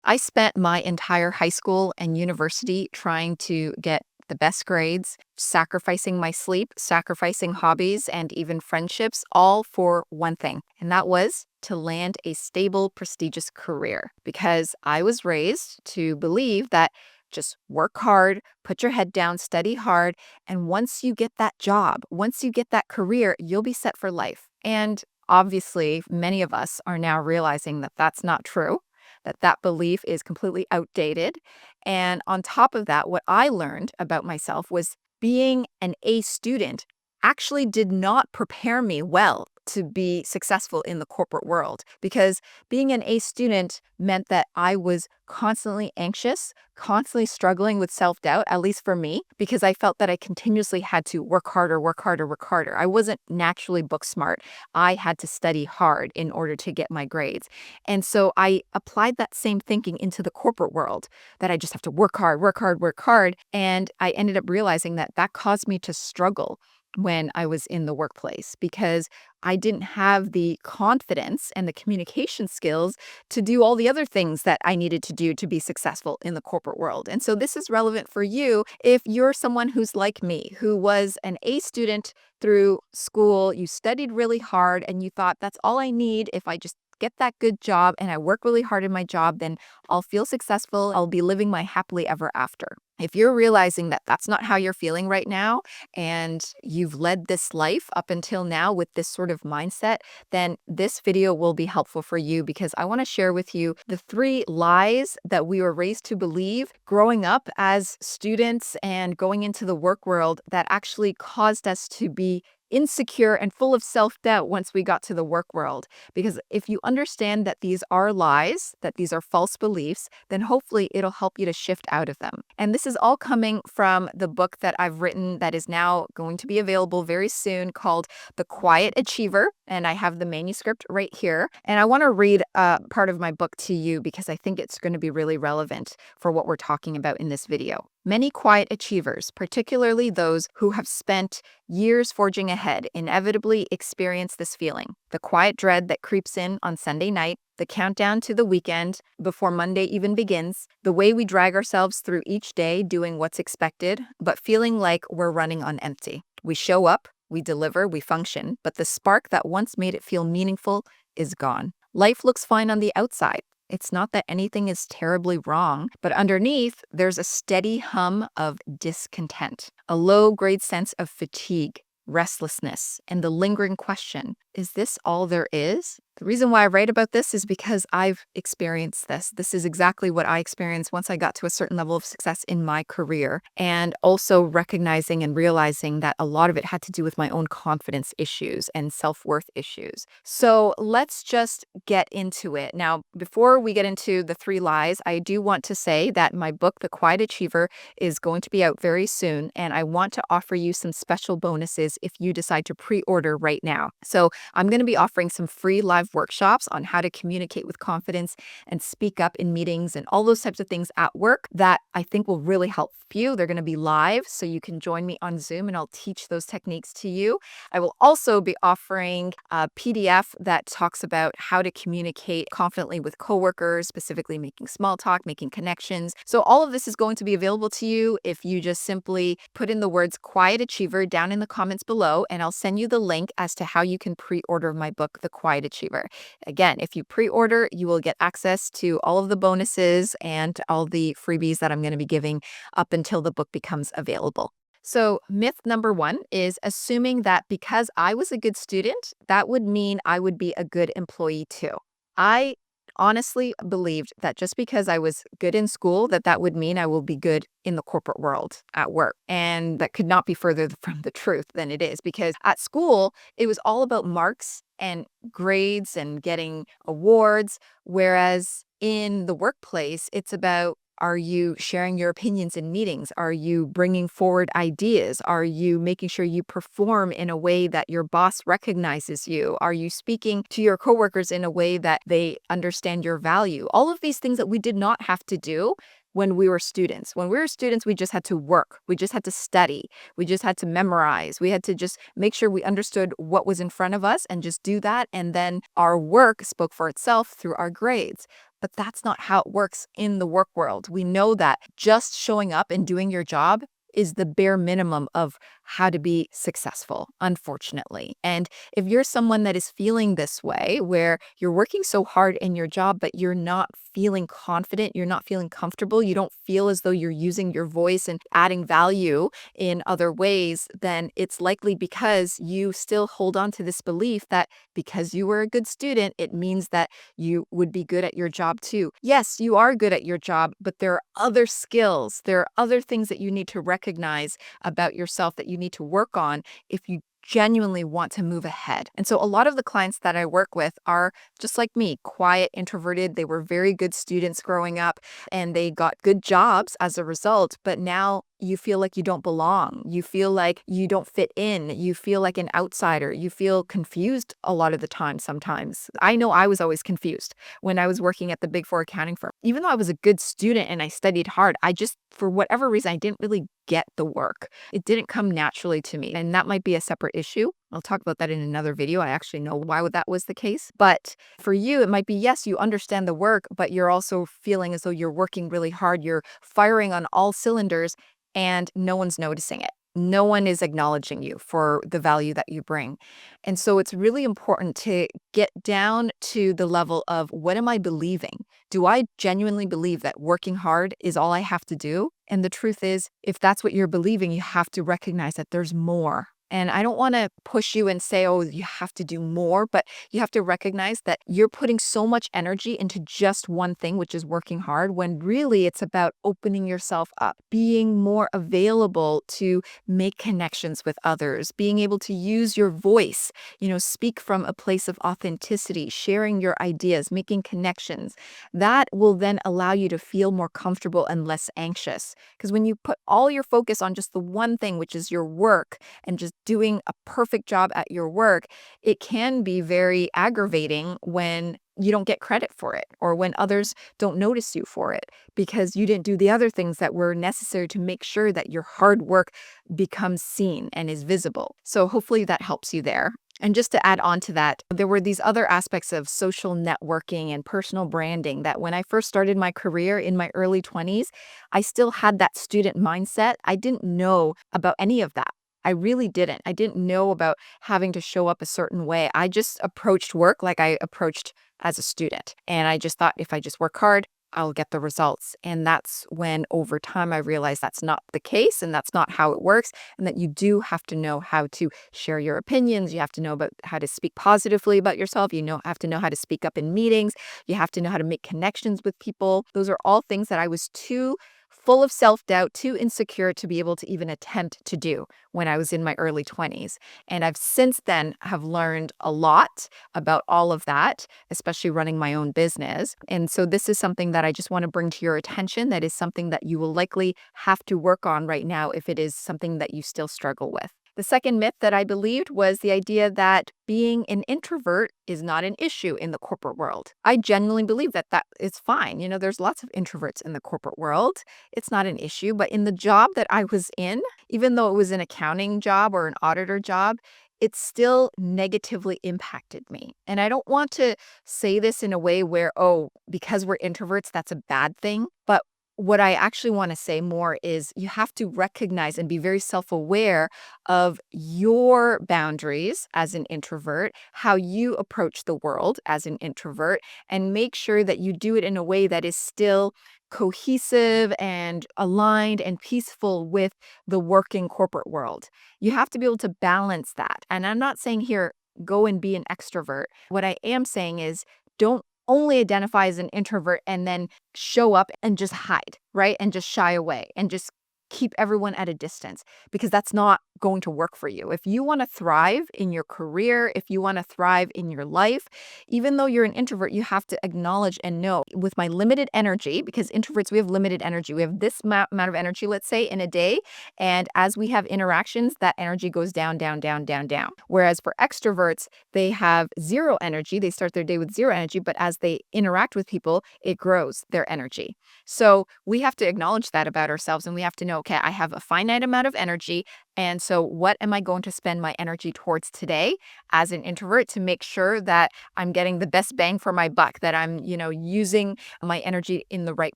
I spent my entire high school and university trying to get the best grades, sacrificing my sleep, sacrificing hobbies, and even friendships, all for one thing, and that was to land a stable, prestigious career. Because I was raised to believe that just work hard, put your head down, study hard, and once you get that job, once you get that career, you'll be set for life. And obviously, many of us are now realizing that that's not true, that that belief is completely outdated. And on top of that, what I learned about myself was being an A student actually did not prepare me well to be successful in the corporate world because being an A student meant that I was constantly anxious, constantly struggling with self doubt, at least for me, because I felt that I continuously had to work harder, work harder, work harder. I wasn't naturally book smart. I had to study hard in order to get my grades. And so I applied that same thinking into the corporate world that I just have to work hard, work hard, work hard. And I ended up realizing that that caused me to struggle when I was in the workplace because I didn't have the confidence and the communication skills to do all the other things that I needed to do to be successful in the corporate world. And so this is relevant for you if you're someone who's like me, who was an A student through school, you studied really hard, and you thought, that's all I need if I just get that good job and I work really hard in my job, then I'll feel successful. I'll be living my happily ever after. If you're realizing that that's not how you're feeling right now, and you've led this life up until now with this sort of mindset, then this video will be helpful for you because I want to share with you the 3 lies that we were raised to believe growing up as students and going into the work world that actually caused us to be insecure and full of self-doubt once we got to the work world. Because if you understand that these are lies, that these are false beliefs, then hopefully it'll help you to shift out of them. And this is all coming from the book that I've written that is now going to be available very soon called The Quiet Achiever. And I have the manuscript right here. And I want to read part of my book to you because I think it's going to be really relevant for what we're talking about in this video. Many quiet achievers, particularly those who have spent years forging ahead, inevitably experience this feeling. The quiet dread that creeps in on Sunday night, the countdown to the weekend before Monday even begins, the way we drag ourselves through each day doing what's expected, but feeling like we're running on empty. We show up, we deliver, we function, but the spark that once made it feel meaningful is gone. Life looks fine on the outside. It's not that anything is terribly wrong, but underneath, there's a steady hum of discontent, a low-grade sense of fatigue, restlessness, and the lingering question, is this all there is? The reason why I write about this is because I've experienced this. This is exactly what I experienced once I got to a certain level of success in my career, and also recognizing and realizing that a lot of it had to do with my own confidence issues and self-worth issues. So let's just get into it. Now, before we get into the 3 lies, I do want to say that my book, The Quiet Achiever, is going to be out very soon, and I want to offer you some special bonuses if you decide to pre-order right now. So I'm going to be offering some free live workshops on how to communicate with confidence and speak up in meetings and all those types of things at work that I think will really help you. They're going to be live, so you can join me on Zoom and I'll teach those techniques to you. I will also be offering a PDF that talks about how to communicate confidently with coworkers, specifically making small talk, making connections. So all of this is going to be available to you if you just simply put in the words Quiet Achiever down in the comments below, and I'll send you the link as to how you can pre-order my book, The Quiet Achiever. Again, if you pre-order, you will get access to all of the bonuses and all the freebies that I'm going to be giving up until the book becomes available. So myth number 1 is assuming that because I was a good student, that would mean I would be a good employee too. I honestly believed that just because I was good in school, that would mean I will be good in the corporate world at work. And that could not be further from the truth than it is, because at school, it was all about marks and grades and getting awards, whereas in the workplace, it's about, are you sharing your opinions in meetings? Are you bringing forward ideas? Are you making sure you perform in a way that your boss recognizes you? Are you speaking to your coworkers in a way that they understand your value? All of these things that we did not have to do when we were students. When we were students, we just had to work. We just had to study. We just had to memorize. We had to just make sure we understood what was in front of us and just do that. And then our work spoke for itself through our grades. But that's not how it works in the work world. We know that just showing up and doing your job is the bare minimum of how to be successful, unfortunately. And if you're someone that is feeling this way, where you're working so hard in your job, but you're not feeling confident, you're not feeling comfortable, you don't feel as though you're using your voice and adding value in other ways, then it's likely because you still hold on to this belief that because you were a good student, it means that you would be good at your job too. Yes, you are good at your job, but there are other skills, there are other things that you need to recognize about yourself that you need to work on if you genuinely want to move ahead. And so a lot of the clients that I work with are just like me, quiet, introverted. They were very good students growing up and they got good jobs as a result, but now you feel like you don't belong. You feel like you don't fit in. You feel like an outsider. You feel confused a lot of the time sometimes. I know I was always confused when I was working at the Big Four accounting firm. Even though I was a good student and I studied hard, I just, for whatever reason, I didn't really get the work. It didn't come naturally to me. And that might be a separate issue. I'll talk about that in another video. I actually know why that was the case. But for you, it might be, yes, you understand the work, but you're also feeling as though you're working really hard. You're firing on all cylinders and no one's noticing it. No one is acknowledging you for the value that you bring. And so it's really important to get down to the level of, what am I believing? Do I genuinely believe that working hard is all I have to do? And the truth is, if that's what you're believing, you have to recognize that there's more. And I don't want to push you and say, oh, you have to do more, but you have to recognize that you're putting so much energy into just one thing, which is working hard, when really it's about opening yourself up, being more available to make connections with others, being able to use your voice, speak from a place of authenticity, sharing your ideas, making connections. That will then allow you to feel more comfortable and less anxious. Because when you put all your focus on just the one thing, which is your work, and just doing a perfect job at your work, it can be very aggravating when you don't get credit for it or when others don't notice you for it because you didn't do the other things that were necessary to make sure that your hard work becomes seen and is visible. So hopefully that helps you there. And just to add on to that, there were these other aspects of social networking and personal branding that when I first started my career in my early 20s, I still had that student mindset. I didn't know about any of that. I really didn't. I didn't know about having to show up a certain way. I just approached work like I approached as a student. And I just thought, if I just work hard, I'll get the results. And that's when over time I realized that's not the case and that's not how it works. And that you do have to know how to share your opinions. You have to know about how to speak positively about yourself. Have to know how to speak up in meetings. You have to know how to make connections with people. Those are all things that I was too full of self-doubt, too insecure to be able to even attempt to do when I was in my early 20s. And I've since then have learned a lot about all of that, especially running my own business. And so this is something that I just want to bring to your attention. That is something that you will likely have to work on right now if it is something that you still struggle with. The second myth that I believed was the idea that being an introvert is not an issue in the corporate world. I genuinely believe that is fine. There's lots of introverts in the corporate world. It's not an issue. But in the job that I was in, even though it was an accounting job or an auditor job, it still negatively impacted me. And I don't want to say this in a way where, oh, because we're introverts, that's a bad thing. But what I actually want to say more is you have to recognize and be very self-aware of your boundaries as an introvert, how you approach the world as an introvert, and make sure that you do it in a way that is still cohesive and aligned and peaceful with the working corporate world. You have to be able to balance that. And I'm not saying here, go and be an extrovert. What I am saying is, don't only identify as an introvert and then show up and just hide, right? And just shy away and just keep everyone at a distance, because that's not going to work for you. If you want to thrive in your career, if you want to thrive in your life, even though you're an introvert, you have to acknowledge and know, with my limited energy, because introverts, we have limited energy. We have this amount of energy, let's say, in a day. And as we have interactions, that energy goes down, down, down, down, down. Whereas for extroverts, they have zero energy. They start their day with zero energy, but as they interact with people, it grows their energy. So we have to acknowledge that about ourselves, and we have to know, okay, I have a finite amount of energy. And so, what am I going to spend my energy towards today as an introvert to make sure that I'm getting the best bang for my buck, that I'm, using my energy in the right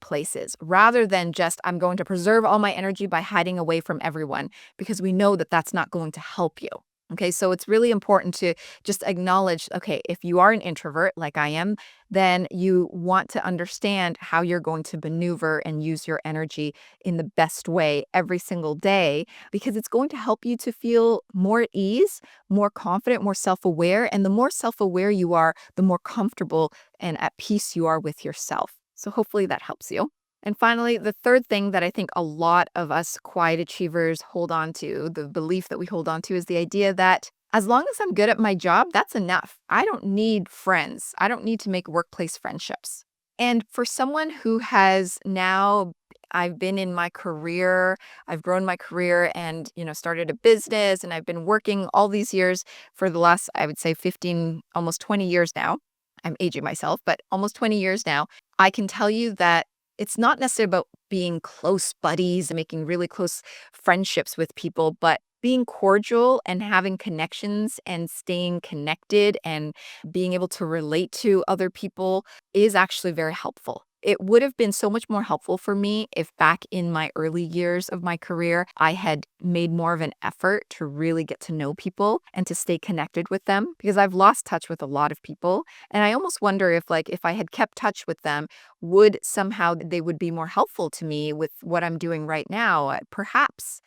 places rather than just I'm going to preserve all my energy by hiding away from everyone because we know that that's not going to help you. Okay, so it's really important to just acknowledge okay, if you are an introvert like I am, then you want to understand how you're going to maneuver and use your energy in the best way every single day because it's going to help you to feel more at ease, more confident, more self aware. And the more self aware you are, the more comfortable and at peace you are with yourself. So hopefully that helps you. And finally, the third thing that I think a lot of us quiet achievers hold on to, the belief that we hold on to, is the idea that as long as I'm good at my job, that's enough. I don't need friends. I don't need to make workplace friendships. And for someone who has now, I've been in my career, I've grown my career and, started a business and I've been working all these years for the last, I would say 15, almost 20 years now. I'm aging myself, but almost 20 years now. I can tell you that it's not necessarily about being close buddies and making really close friendships with people, but being cordial and having connections and staying connected and being able to relate to other people is actually very helpful. It would have been so much more helpful for me if back in my early years of my career, I had made more of an effort to really get to know people and to stay connected with them because I've lost touch with a lot of people. And I almost wonder if I had kept touch with them, would somehow they would be more helpful to me with what I'm doing right now. Perhaps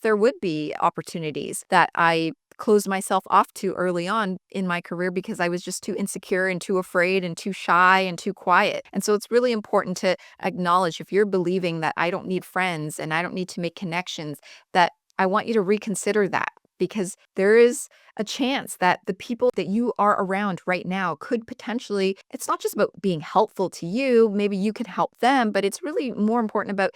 there would be opportunities that I closed myself off to early on in my career because I was just too insecure and too afraid and too shy and too quiet. And so it's really important to acknowledge if you're believing that I don't need friends and I don't need to make connections, that I want you to reconsider that because there is a chance that the people that you are around right now could potentially, it's not just about being helpful to you, maybe you can help them, but it's really more important about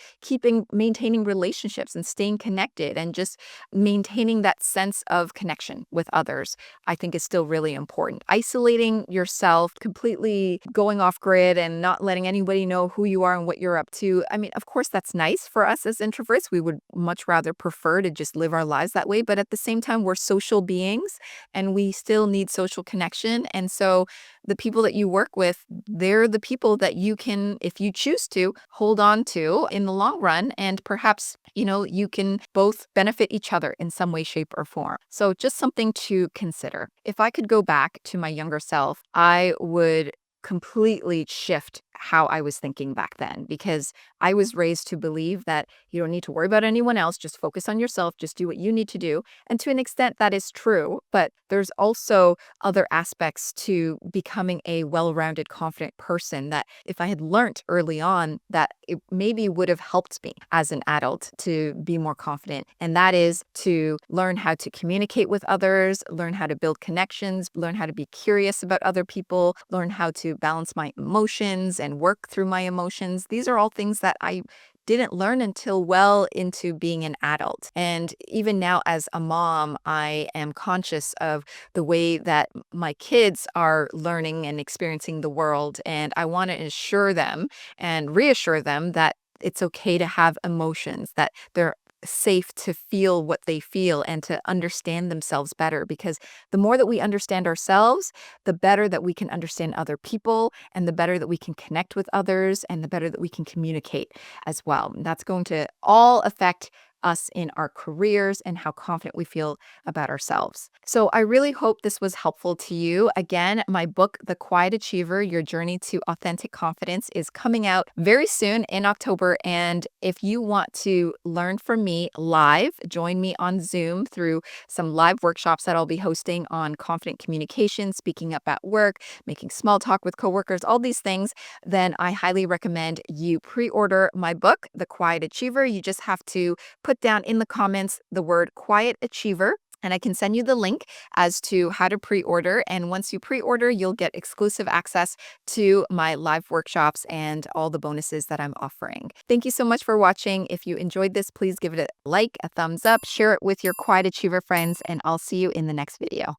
maintaining relationships and staying connected and just maintaining that sense of connection with others, I think is still really important. Isolating yourself, completely going off grid and not letting anybody know who you are and what you're up to. I mean, of course, that's nice for us as introverts. We would much rather prefer to just live our lives that way. But at the same time, we're social beings and we still need social connection. And so the people that you work with, they're the people that you can, if you choose to, hold on to in the long run. And perhaps, you can both benefit each other in some way, shape, or form. So just something to consider. If I could go back to my younger self, I would completely shift how I was thinking back then because I was raised to believe that you don't need to worry about anyone else, just focus on yourself, just do what you need to do. And to an extent that is true, but there's also other aspects to becoming a well-rounded, confident person that if I had learned early on that it maybe would have helped me as an adult to be more confident. And that is to learn how to communicate with others, learn how to build connections, learn how to be curious about other people, learn how to balance my emotions and work through my emotions. These are all things that I didn't learn until well into being an adult. And even now, as a mom, I am conscious of the way that my kids are learning and experiencing the world. And I want to assure them and reassure them that it's okay to have emotions, that they're safe to feel what they feel and to understand themselves better because the more that we understand ourselves, the better that we can understand other people and the better that we can connect with others and the better that we can communicate as well. And that's going to all affect us in our careers and how confident we feel about ourselves. So I really hope this was helpful to you. Again, my book, The Quiet Achiever, Your Journey to Authentic Confidence, is coming out very soon in October. And if you want to learn from me live, join me on Zoom through some live workshops that I'll be hosting on confident communication, speaking up at work, making small talk with coworkers, all these things, then I highly recommend you pre-order my book, The Quiet Achiever. You just have to put down in the comments the word Quiet Achiever, and I can send you the link as to how to pre-order. And once you pre-order, you'll get exclusive access to my live workshops and all the bonuses that I'm offering. Thank you so much for watching. If you enjoyed this, please give it a like, a thumbs up, share it with your Quiet Achiever friends, and I'll see you in the next video.